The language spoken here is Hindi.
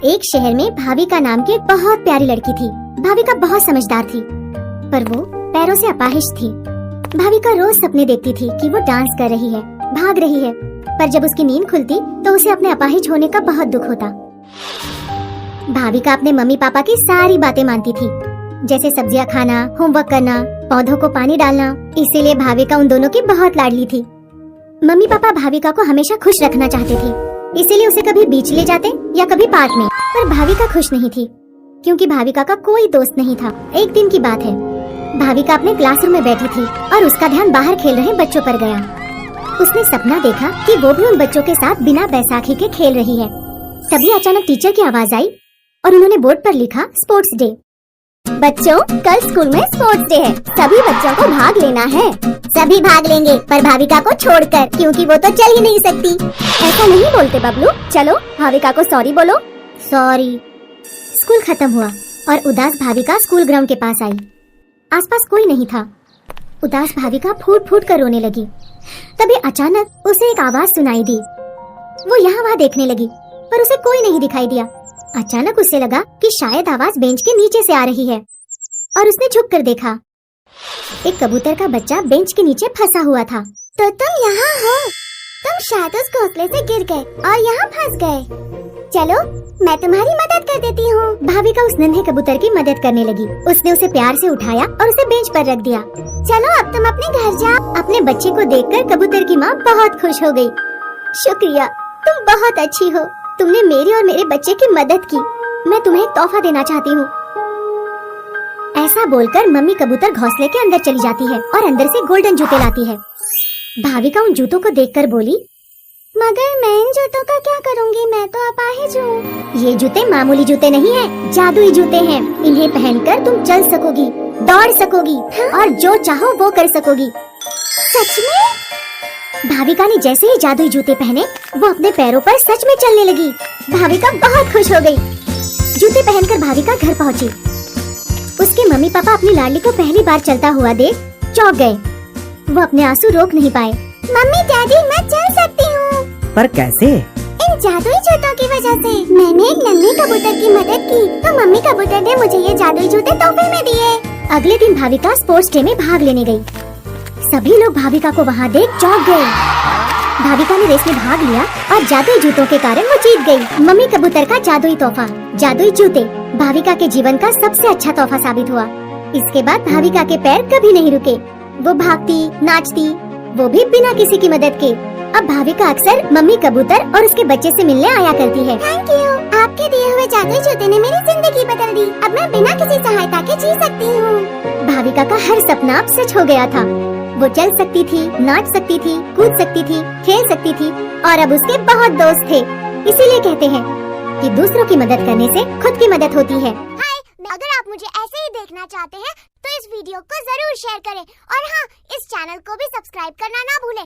एक शहर में भाविका नाम की एक बहुत प्यारी लड़की थी। भाविका बहुत समझदार थी, पर वो पैरों से अपाहिज थी। भाविका रोज सपने देखती थी कि वो डांस कर रही है, भाग रही है, पर जब उसकी नींद खुलती तो उसे अपने अपाहिज होने का बहुत दुख होता। भाविका अपने मम्मी पापा की सारी बातें मानती थी, जैसे सब्जियां खाना, होमवर्क करना, पौधों को पानी डालना। इसीलिए भाविका उन दोनों की बहुत लाडली थी। मम्मी पापा भाविका को हमेशा खुश रखना चाहते थे, इसीलिए उसे कभी बीच ले जाते या कभी पार्क में। पर भाविका खुश नहीं थी, क्योंकि भाविका का कोई दोस्त नहीं था। एक दिन की बात है, भाविका अपने क्लासरूम में बैठी थी और उसका ध्यान बाहर खेल रहे बच्चों पर गया। उसने सपना देखा कि वो भी उन बच्चों के साथ बिना बैसाखी के खेल रही है। तभी अचानक टीचर की आवाज आई और उन्होंने बोर्ड पर लिखा स्पोर्ट्स डे। बच्चों, कल स्कूल में स्पोर्ट्स डे है, सभी बच्चों को भाग लेना है। सभी भाग लेंगे, पर भाविका को छोड़कर, क्योंकि वो तो चल ही नहीं सकती। ऐसा नहीं बोलते बबलू, चलो भाविका को सॉरी बोलो। सॉरी। स्कूल खत्म हुआ और उदास भाविका स्कूल ग्राउंड के पास आई। आसपास कोई नहीं था। उदास भाविका फूट फूट कर रोने लगी। तभी अचानक उसे एक आवाज सुनाई दी। वो यहाँ वहाँ देखने लगी, पर उसे कोई नहीं दिखाई दिया। अचानक उसे लगा कि शायद आवाज बेंच के नीचे से आ रही है, और उसने झुक कर देखा। एक कबूतर का बच्चा बेंच के नीचे फंसा हुआ था। तो तुम यहाँ हो? तुम शायद उस घोंसले से गिर गए और यहाँ फंस गए। चलो, मैं तुम्हारी मदद कर देती हूँ। भाविका उस नन्हे कबूतर की मदद करने लगी। उसने उसे प्यार से उठाया और उसे बेंच पर रख दिया। चलो, अब तुम अपने घर जाओ। अपने बच्चे को देखकर कबूतर की माँ बहुत खुश हो गई। शुक्रिया, तुम बहुत अच्छी हो। तुमने मेरी और मेरे बच्चे की मदद की। मैं तुम्हें एक तोहफा देना चाहती हूँ। ऐसा बोलकर मम्मी कबूतर घोंसले के अंदर चली जाती है और अंदर से गोल्डन जूते लाती है। भाविका उन जूतों को देखकर बोली, मगर मैं इन जूतों का क्या करूँगी? मैं तो अपाहिज हूँ। ये जूते मामूली जूते नहीं हैं, जादुई जूते हैं। इन्हें पहनकर तुम चल सकोगी, दौड़ सकोगी, और जो चाहो वो कर सकोगी। सच में? भाविका ने जैसे ही जादुई जूते पहने, वो अपने पैरों पर सच में चलने लगी। भाविका बहुत खुश हो गई। जूते पहनकर भाविका घर पहुँची। उसके मम्मी पापा अपनी लाडली को पहली बार चलता हुआ देख चौंक गए। वो अपने आंसू रोक नहीं पाए। मम्मी डैडी, मैं चल सकती हूँ। पर कैसे? इन जादुई जूतों की वजह से। मैंने एक नन्हे कबूतर की मदद की, तो मम्मी कबूतर ने मुझे ये जादुई जूते तोहफे में दिए। अगले दिन भाविका स्पोर्ट्स डे में भाग लेने गई। सभी लोग भाविका को वहाँ देख चौंक गए। भाविका ने रेस में भाग लिया और जादुई जूतों के कारण वो जीत गई। मम्मी कबूतर का जादुई तोहफा, जादुई जूते, भाविका के जीवन का सबसे अच्छा तोहफा साबित हुआ। इसके बाद भाविका के पैर कभी नहीं रुके। वो भागती, नाचती, वो भी बिना किसी की मदद के। अब भाविका अक्सर मम्मी कबूतर और उसके बच्चे से मिलने आया करती है। थैंक यू, आपके दिए हुए जादुई जूते ने मेरी जिंदगी बदल दी। अब मैं बिना किसी सहायता के जी सकती हूँ। भाविका का हर सपना अब सच हो गया था। वो चल सकती थी, नाच सकती थी, कूद सकती थी, खेल सकती थी, और अब उसके बहुत दोस्त थे। इसीलिए कहते हैं कि दूसरों की मदद करने से खुद की मदद होती है। हाय, अगर आप मुझे ऐसे ही देखना चाहते हैं तो इस वीडियो को जरूर शेयर करें, और हाँ, इस चैनल को भी सब्सक्राइब करना ना भूलें।